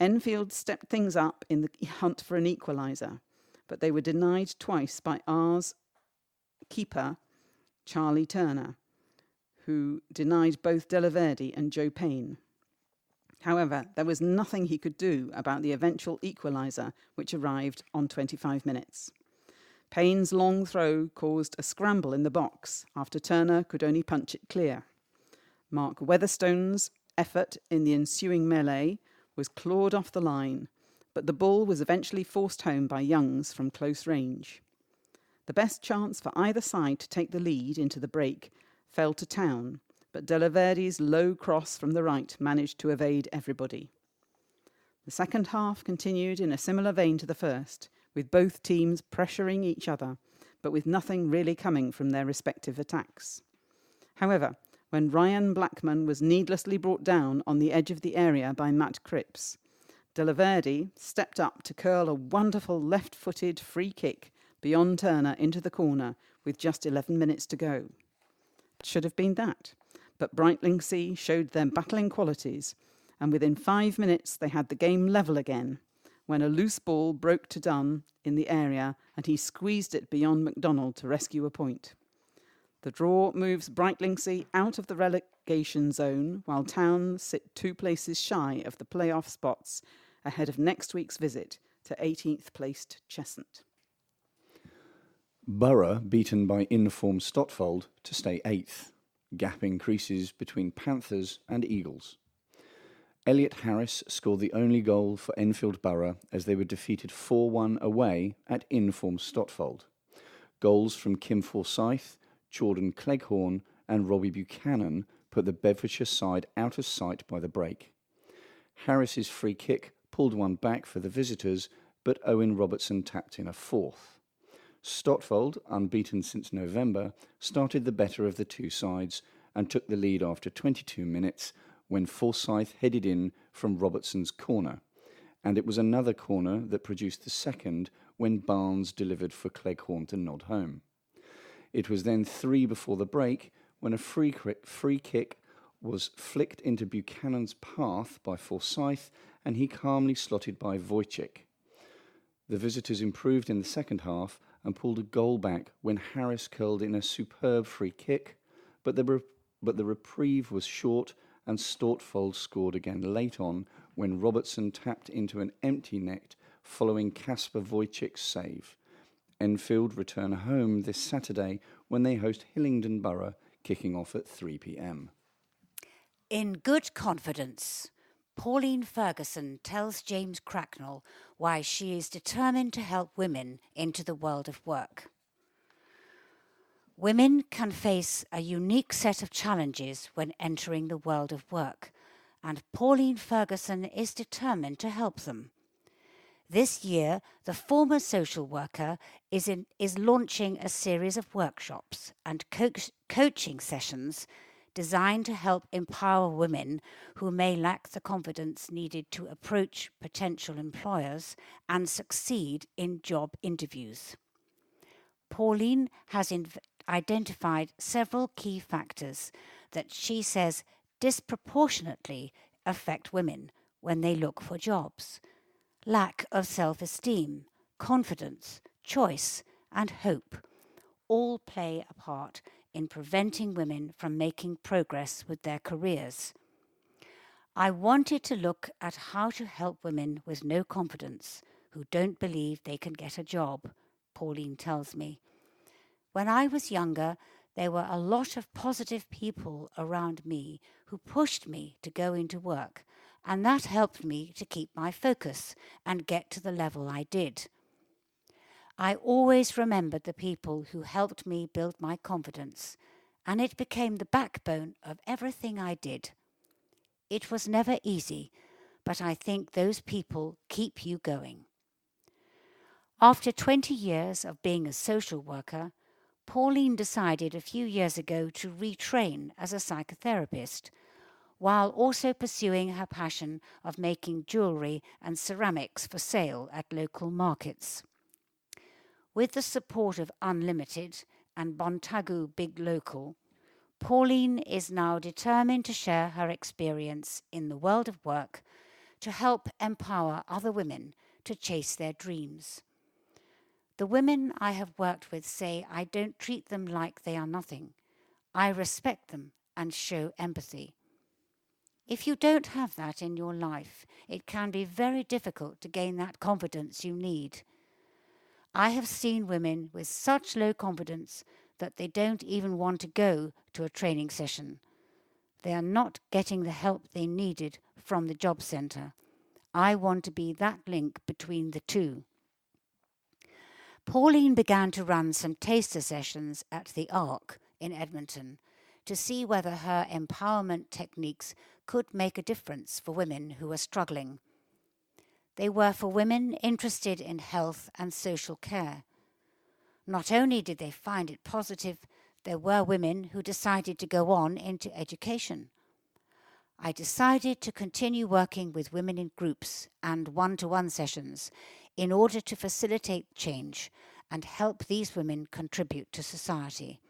S1: Enfield stepped things up in the hunt for an equaliser, but they were denied twice by R's keeper, Charlie Turner, who denied both De La Verde and Joe Payne. However, there was nothing he could do about the eventual equaliser, which arrived on 25 minutes. Payne's long throw caused a scramble in the box after Turner could only punch it clear. Mark Weatherstone's effort in the ensuing melee was clawed off the line, but the ball was eventually forced home by Youngs from close range. The best chance for either side to take the lead into the break fell to Town, but De La Verde's low cross from the right managed to evade everybody. The second half continued in a similar vein to the first, with both teams pressuring each other, but with nothing really coming from their respective attacks. However, when Ryan Blackman was needlessly brought down on the edge of the area by Matt Cripps, De La Verde stepped up to curl a wonderful left-footed free kick beyond Turner into the corner with just 11 minutes to go. It should have been that, but Brightlingsea showed their battling qualities, and within 5 minutes they had the game level again, when a loose ball broke to Dunn in the area and he squeezed it beyond MacDonald to rescue a point. The draw moves Brightlingsea out of the relegation zone, while Town sit 2 places shy of the playoff spots ahead of next week's visit to 18th placed Cheshunt.
S2: Borough beaten by in-form Stotfold to stay 8th. Gap increases between Panthers and Eagles. Elliot Harris scored the only goal for Enfield Borough as they were defeated 4-1 away at in-form Stotfold. Goals from Kim Forsyth, Jordan Cleghorn and Robbie Buchanan put the Bedfordshire side out of sight by the break. Harris's free kick pulled one back for the visitors, but Owen Robertson tapped in a 4th. Stotfold, unbeaten since November, started the better of the 2 sides and took the lead after 22 minutes when Forsyth headed in from Robertson's corner, and it was another corner that produced the second when Barnes delivered for Cleghorn to nod home. It was then 3 before the break when a free kick was flicked into Buchanan's path by Forsyth and he calmly slotted by Wojcik. The visitors improved in the second half and pulled a goal back when Harris curled in a superb free kick, but the reprieve was short and Stotfold scored again late on when Robertson tapped into an empty net following Kasper Wojcik's save. Enfield return home this Saturday when they host Hillingdon Borough, kicking off at 3 p.m.
S3: In good confidence, Pauline Ferguson tells James Cracknell why she is determined to help women into the world of work. Women can face a unique set of challenges when entering the world of work, and Pauline Ferguson is determined to help them. This year, the former social worker is launching a series of workshops and coaching sessions designed to help empower women who may lack the confidence needed to approach potential employers and succeed in job interviews. Pauline has identified several key factors that she says disproportionately affect women when they look for jobs. Lack of self-esteem, confidence, choice, and hope all play a part in preventing women from making progress with their careers. I wanted to look at how to help women with no confidence who don't believe they can get a job, Pauline tells me. When I was younger, there were a lot of positive people around me who pushed me to go into work, and that helped me to keep my focus and get to the level I did. I always remembered the people who helped me build my confidence, and it became the backbone of everything I did. It was never easy, but I think those people keep you going. After 20 years of being a social worker, Pauline decided a few years ago to retrain as a psychotherapist, while also pursuing her passion of making jewellery and ceramics for sale at local markets. With the support of Unlimited and Bontagu Big Local, Pauline is now determined to share her experience in the world of work to help empower other women to chase their dreams. The women I have worked with say I don't treat them like they are nothing. I respect them and show empathy. If you don't have that in your life, it can be very difficult to gain that confidence you need. I have seen women with such low confidence that they don't even want to go to a training session. They are not getting the help they needed from the job centre. I want to be that link between the two. Pauline began to run some taster sessions at the Arc in Edmonton to see whether her empowerment techniques could make a difference for women who are struggling. They were for women interested in health and social care. Not only did they find it positive, there were women who decided to go on into education. I decided to continue working with women in groups and one-to-one sessions in order to facilitate change and help these women contribute to society.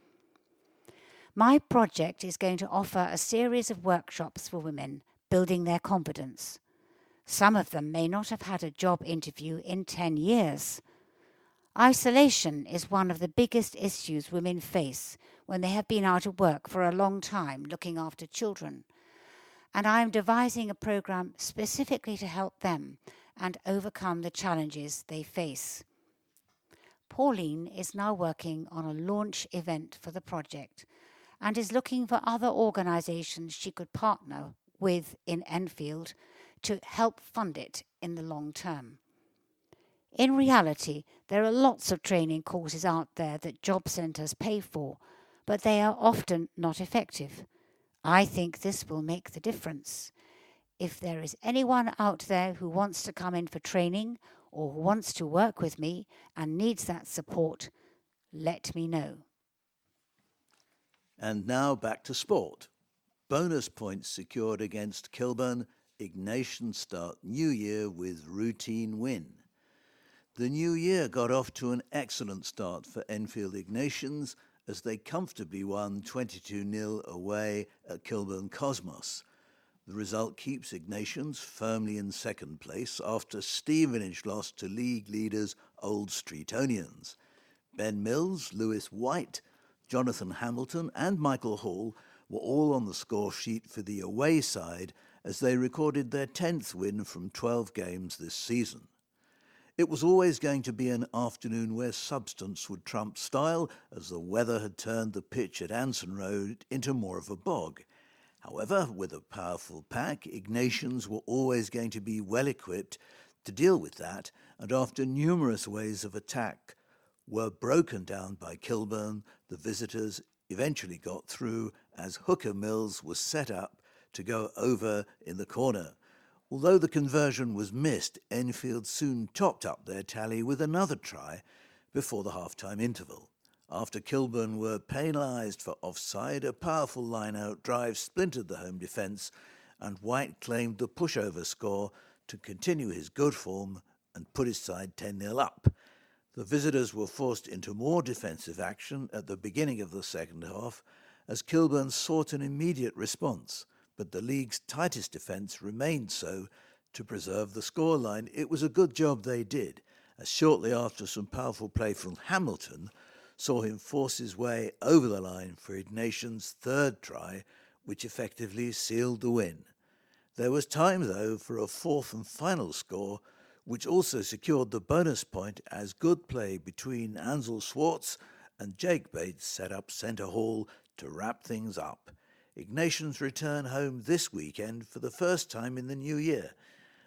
S3: My project is going to offer a series of workshops for women, building their confidence. Some of them may not have had a job interview in 10 years. Isolation is one of the biggest issues women face when they have been out of work for a long time looking after children. And I am devising a program specifically to help them and overcome the challenges they face. Pauline is now working on a launch event for the project and is looking for other organisations she could partner with in Enfield to help fund it in the long term. In reality, there are lots of training courses out there that job centres pay for, but they are often not effective. I think this will make the difference. If there is anyone out there who wants to come in for training or who wants to work with me and needs that support, let me know.
S4: And now back to sport. Bonus points secured against Kilburn. Ignatians start New Year with routine win. The new year got off to an excellent start for Enfield Ignatians as they comfortably won 22-0 away at Kilburn Cosmos. The result keeps Ignatians firmly in second place after Stevenage lost to league leaders Old Streetonians. Ben Mills, Lewis White, Jonathan Hamilton and Michael Hall were all on the score sheet for the away side as they recorded their 10th win from 12 games this season. It was always going to be an afternoon where substance would trump style, as the weather had turned the pitch at Anson Road into more of a bog. However, with a powerful pack, Ignatians were always going to be well equipped to deal with that, and after numerous ways of attack were broken down by Kilburn, the visitors eventually got through as Hooker Mills was set up to go over in the corner. Although the conversion was missed, Enfield soon topped up their tally with another try before the half-time interval. After Kilburn were penalised for offside, a powerful line-out drive splintered the home defence, and White claimed the pushover score to continue his good form and put his side 10-0 up. The visitors were forced into more defensive action at the beginning of the second half as Kilburn sought an immediate response, but the league's tightest defence remained so to preserve the scoreline. It was a good job they did, as shortly after some powerful play from Hamilton saw him force his way over the line for Ignation's third try, which effectively sealed the win. There was time, though, for a fourth and final score, which also secured the bonus point as good play between Ansel Schwartz and Jake Bates set up centre hall to wrap things up. Ignations return home this weekend for the first time in the new year,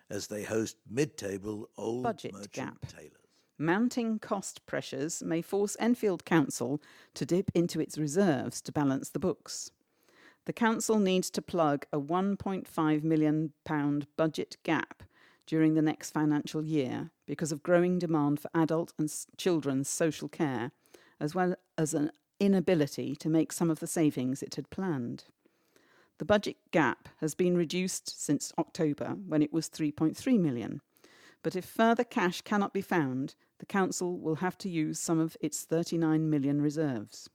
S4: as they host mid-table Old
S1: Budget
S4: Merchant
S1: gap.
S4: Tailors.
S1: Mounting cost pressures may force Enfield Council to dip into its reserves to balance the books. The council needs to plug a £1.5 million budget gap during the next financial year because of growing demand for adult and children's social care, as well as an inability to make some of the savings it had planned. The budget gap has been reduced since October, when it was £3.3 million. But if further cash cannot be found, the council will have to use some of its £39 million reserves.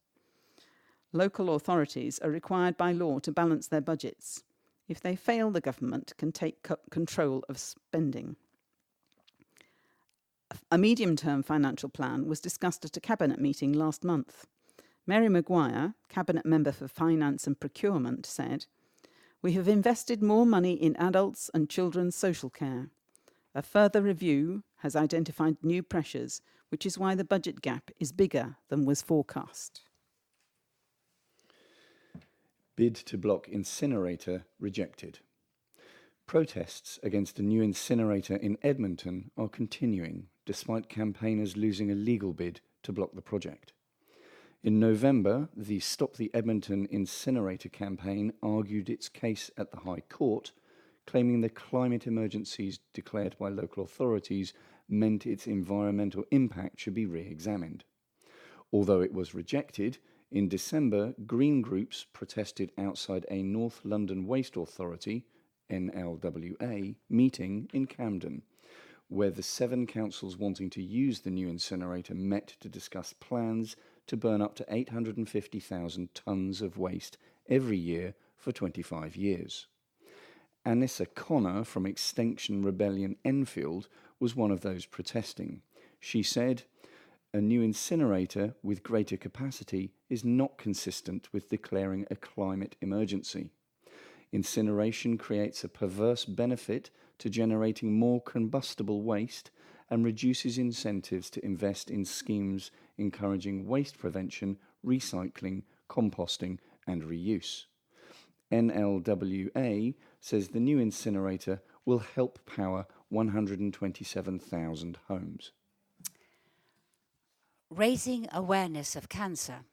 S1: Local authorities are required by law to balance their budgets. If they fail, the government can take control of spending. A medium-term financial plan was discussed at a cabinet meeting last month. Mary Maguire, cabinet member for Finance and Procurement, said, "We have invested more money in adults and children's social care. A further review has identified new pressures, which is why the budget gap is bigger than was forecast."
S2: Bid to block incinerator rejected. Protests against a new incinerator in Edmonton are continuing, despite campaigners losing a legal bid to block the project. In November, the Stop the Edmonton Incinerator campaign argued its case at the High Court, claiming the climate emergencies declared by local authorities meant its environmental impact should be re-examined. Although it was rejected, in December, Green groups protested outside a North London Waste Authority, NLWA, meeting in Camden, where the 7 councils wanting to use the new incinerator met to discuss plans to burn up to 850,000 tonnes of waste every year for 25 years. Anissa Connor from Extinction Rebellion Enfield was one of those protesting. She said, "A new incinerator with greater capacity is not consistent with declaring a climate emergency. Incineration creates a perverse benefit to generating more combustible waste and reduces incentives to invest in schemes encouraging waste prevention, recycling, composting and reuse." NLWA says the new incinerator will help power 127,000 homes.
S3: Raising awareness of cancer.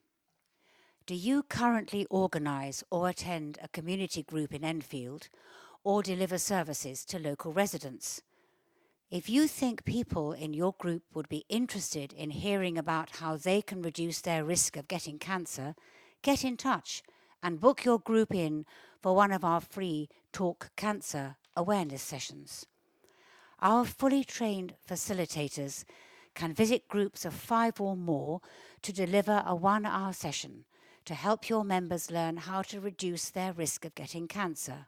S3: Do you currently organise or attend a community group in Enfield or deliver services to local residents? If you think people in your group would be interested in hearing about how they can reduce their risk of getting cancer, get in touch and book your group in for one of our free Talk Cancer awareness sessions. Our fully trained facilitators can visit groups of 5 or more to deliver a 1-hour session to help your members learn how to reduce their risk of getting cancer,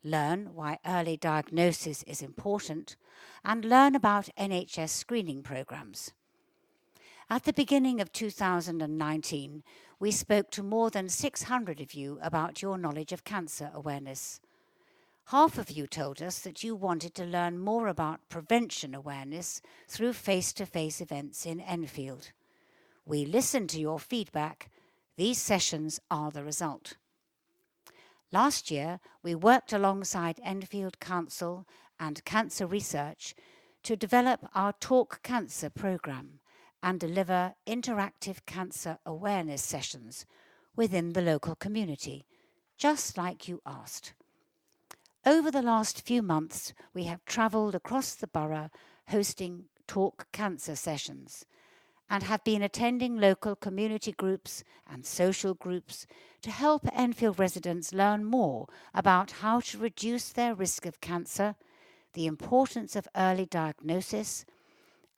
S3: learn why early diagnosis is important, and learn about NHS screening programmes. At the beginning of 2019, we spoke to more than 600 of you about your knowledge of cancer awareness. Half of you told us that you wanted to learn more about prevention awareness through face-to-face events in Enfield. We listened to your feedback. These sessions are the result. Last year, we worked alongside Enfield Council and Cancer Research to develop our Talk Cancer programme and deliver interactive cancer awareness sessions within the local community, just like you asked. Over the last few months, we have travelled across the borough hosting Talk Cancer sessions and have been attending local community groups and social groups to help Enfield residents learn more about how to reduce their risk of cancer, the importance of early diagnosis,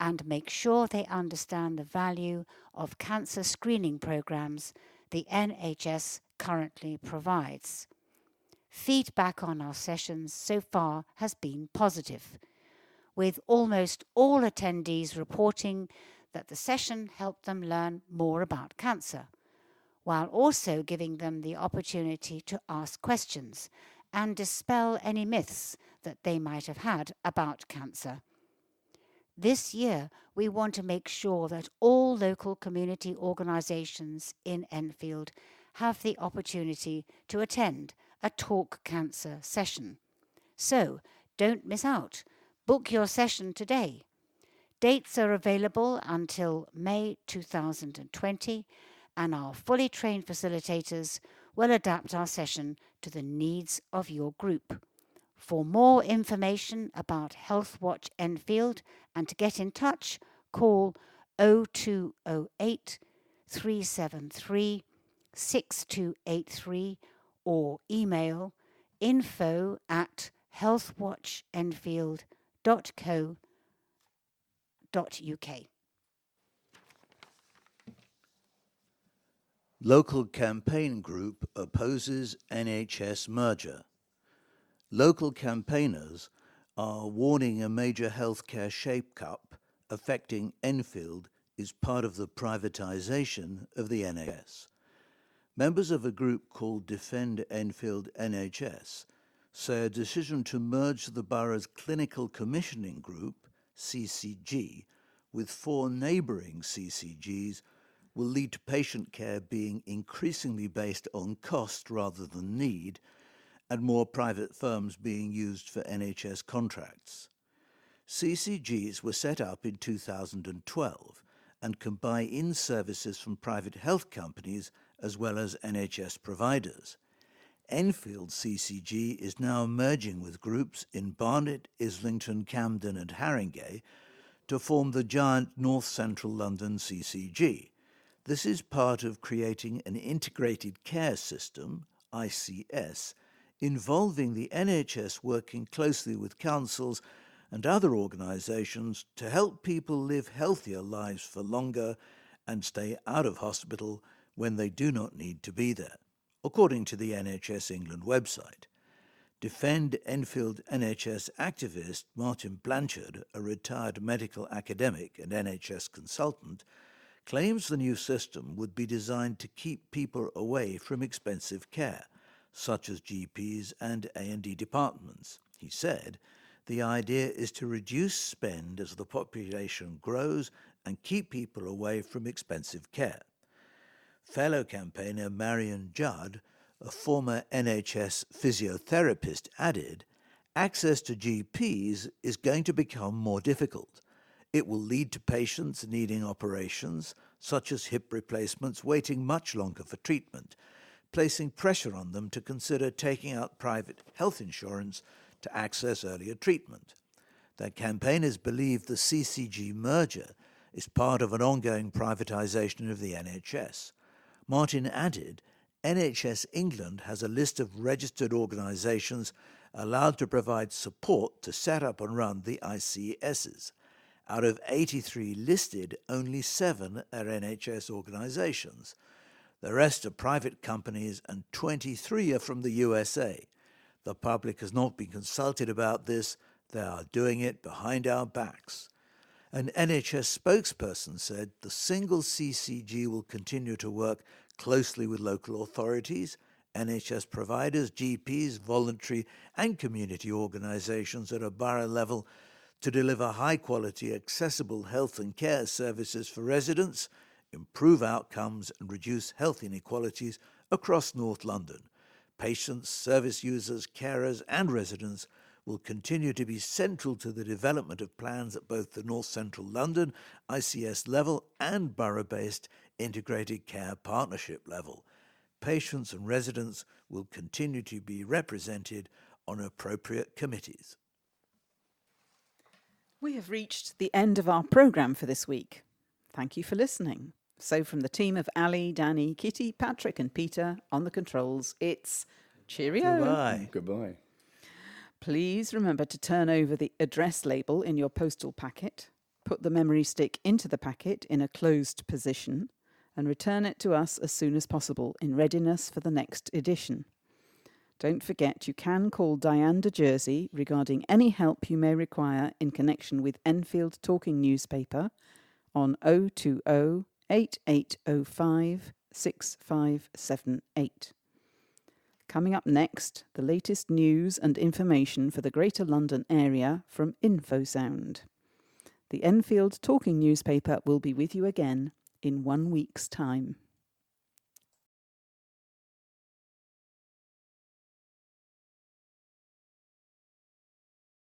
S3: and make sure they understand the value of cancer screening programs the NHS currently provides. Feedback on our sessions so far has been positive, with almost all attendees reporting that the session helped them learn more about cancer, while also giving them the opportunity to ask questions and dispel any myths that they might have had about cancer. This year, we want to make sure that all local community organisations in Enfield have the opportunity to attend a Talk Cancer session. So, don't miss out. Book your session today. Dates are available until May 2020, and our fully trained facilitators will adapt our session to the needs of your group. For more information about Healthwatch Enfield and to get in touch, call 0208 373 6283 or email info@healthwatchenfield.co.uk.
S4: Local campaign group opposes NHS merger. Local campaigners are warning a major healthcare shake-up affecting Enfield is part of the privatisation of the NHS. Members of a group called Defend Enfield NHS say a decision to merge the borough's clinical commissioning group, CCG, with 4 neighbouring CCGs will lead to patient care being increasingly based on cost rather than need, and more private firms being used for NHS contracts. CCGs were set up in 2012 and can buy in services from private health companies as well as NHS providers. Enfield CCG is now merging with groups in Barnet, Islington, Camden and Haringey to form the giant North Central London CCG. This is part of creating an integrated care system, ICS, involving the NHS working closely with councils and other organisations to help people live healthier lives for longer and stay out of hospital when they do not need to be there, according to the NHS England website. Defend Enfield NHS activist Martin Blanchard, a retired medical academic and NHS consultant, claims the new system would be designed to keep people away from expensive care, such as GPs and A&E departments. He said, the idea is to reduce spend as the population grows and keep people away from expensive care. Fellow campaigner Marion Judd, a former NHS physiotherapist, added, access to GPs is going to become more difficult. It will lead to patients needing operations, such as hip replacements, waiting much longer for treatment, placing pressure on them to consider taking out private health insurance to access earlier treatment. Their campaigners believe the CCG merger is part of an ongoing privatisation of the NHS. Martin added, NHS England has a list of registered organisations allowed to provide support to set up and run the ICSs. Out of 83 listed, only 7 are NHS organisations. The rest are private companies and 23 are from the USA. The public has not been consulted about this. They are doing it behind our backs. An NHS spokesperson said the single CCG will continue to work closely with local authorities, NHS providers, GPs, voluntary and community organisations at a borough level to deliver high-quality, accessible health and care services for residents, improve outcomes and reduce health inequalities across North London. Patients, service users, carers and residents will continue to be central to the development of plans at both the North Central London ICS level and borough-based integrated care partnership level. Patients and residents will continue to be represented on appropriate committees.
S1: We have reached the end of our programme for this week. Thank you for listening. So from the team of Ali, Danny, Kitty, Patrick and Peter on the controls, it's cheerio.
S4: Goodbye.
S2: Goodbye.
S1: Please remember to turn over the address label in your postal packet, put the memory stick into the packet in a closed position, and return it to us as soon as possible in readiness for the next edition. Don't forget you can call Diane de Jersey regarding any help you may require in connection with Enfield Talking Newspaper on 020 8805 6578. Coming up next, the latest news and information for the Greater London area from InfoSound. The Enfield Talking Newspaper will be with you again in 1 week's time.